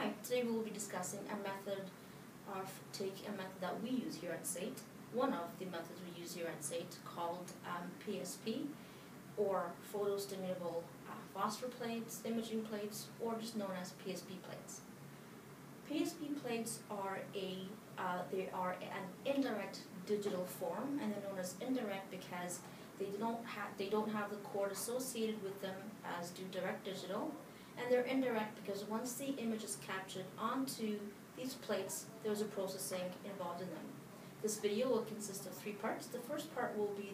Hi, today we will be discussing a method that we use here at SAIT, one of the methods we use here at SAIT called PSP, or photostimulable phosphor plates, imaging plates, or just known as PSP plates. PSP plates are an indirect digital form, and they're known as indirect because they don't have the cord associated with them as do direct digital, and they're indirect because once the image is captured onto these plates, there's a processing involved in them. This video will consist of 3 parts. The first part will be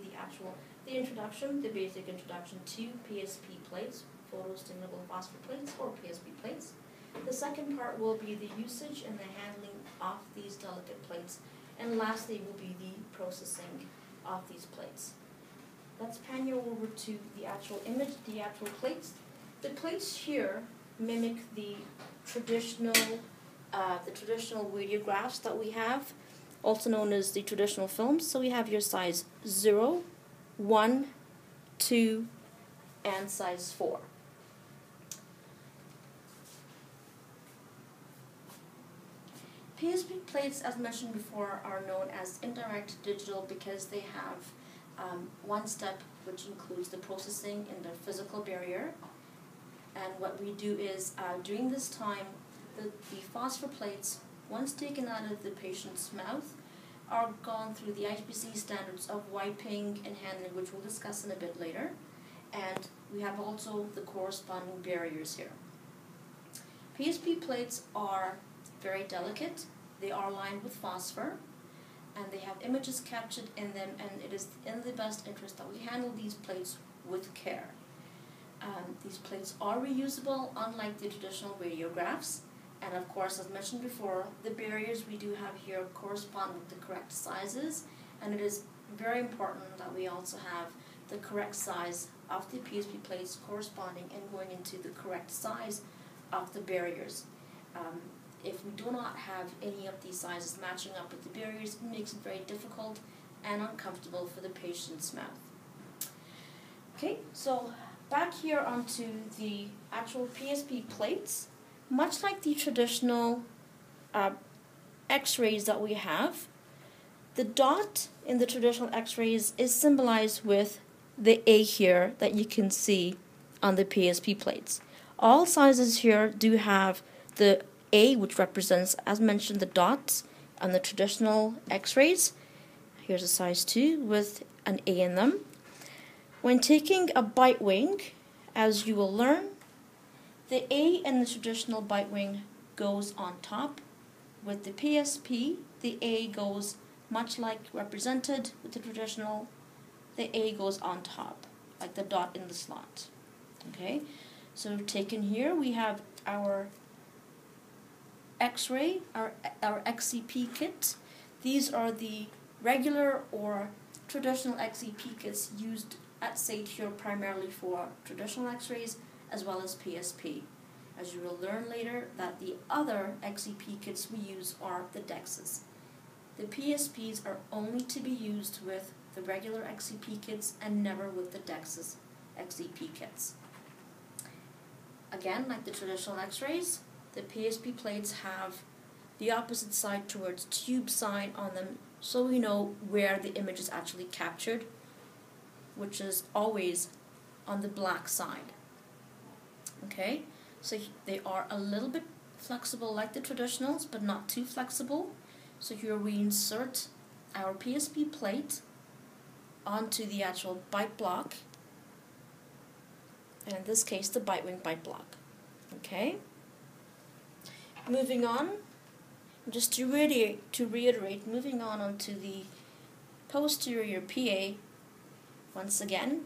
the introduction, the basic introduction to PSP plates, photostimulable phosphor plates, or PSP plates. The second part will be the usage and the handling of these delicate plates, and lastly will be the processing of these plates. Let's pan you over to the actual image, the actual plates. The plates here mimic the traditional radiographs that we have, also known as the traditional films. So we have your size 0, 1, 2, and size 4. PSP plates, as mentioned before, are known as indirect digital because they have one step which includes the processing in the physical barrier. And what we do is, during this time, the phosphor plates, once taken out of the patient's mouth, are gone through the IPC standards of wiping and handling, which we'll discuss in a bit later. And we have also the corresponding barriers here. PSP plates are very delicate. They are lined with phosphor, and they have images captured in them, and it is in the best interest that we handle these plates with care. These plates are reusable, unlike the traditional radiographs, and of course, as mentioned before, the barriers we do have here correspond with the correct sizes, and it is very important that we also have the correct size of the PSP plates corresponding and going into the correct size of the barriers. If we do not have any of these sizes matching up with the barriers, it makes it very difficult and uncomfortable for the patient's mouth. Okay, so back here onto the actual PSP plates. Much like the traditional X-rays that we have, the dot in the traditional X-rays is symbolized with the A here that you can see on the PSP plates. All sizes here do have the A, which represents, as mentioned, the dots on the traditional X-rays. Here's a size 2 with an A in them. When taking a bite wing, as you will learn, the A in the traditional bite wing goes on top. With the PSP, the A goes much like represented with the traditional. The A goes on top, like the dot in the slot. Okay, so taken here, we have our X-ray, our XCP kit. These are the regular or traditional XCP kits used at SAIT here primarily for traditional X-rays as well as PSP. As you will learn later, that the other XCP kits we use are the DEXs. The PSPs are only to be used with the regular XCP kits and never with the DEXs XCP kits. Again, like the traditional X-rays, the PSP plates have the opposite side towards tube sign on them, so we know where the image is actually captured, which is always on the black side. Okay, so they are a little bit flexible like the traditionals, but not too flexible. So here we insert our PSP plate onto the actual bite block, and in this case the bite wing bite block. Okay, moving on, just to reiterate, moving on onto the posterior PA. Once again,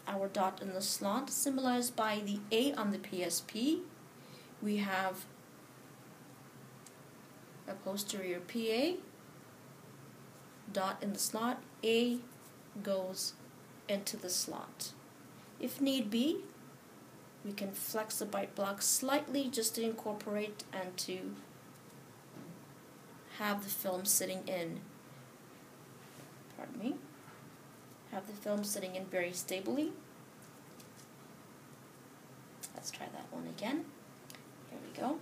our dot in the slot symbolized by the A on the PSP. We have a posterior PA, dot in the slot, A goes into the slot. If need be, we can flex the bite block slightly just to incorporate and to have the film sitting in. Pardon me. Have the film sitting in very stably. Let's try that one again. Here we go.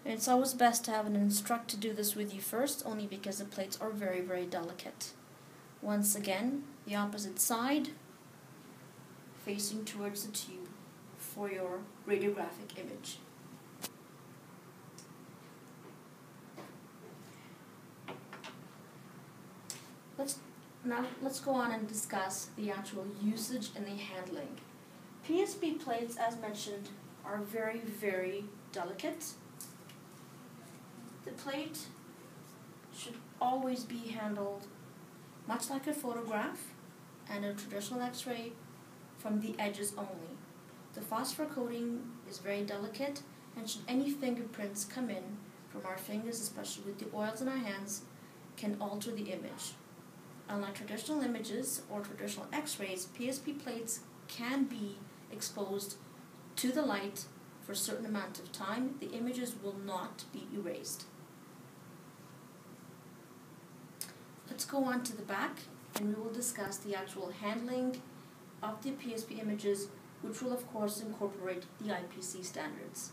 And it's always best to have an instructor do this with you first, only because the plates are very, very delicate. Once again, the opposite side, facing towards the tube for your radiographic image. Let's go on and discuss the actual usage and the handling. PSP plates, as mentioned, are very, very delicate. The plate should always be handled much like a photograph and a traditional X-ray, from the edges only. The phosphor coating is very delicate, and should any fingerprints come in from our fingers, especially with the oils in our hands, can alter the image. Unlike traditional images or traditional X-rays, PSP plates can be exposed to the light for a certain amount of time. The images will not be erased. Let's go on to the back, and we will discuss the actual handling of the PSP images, which will of course incorporate the IPC standards.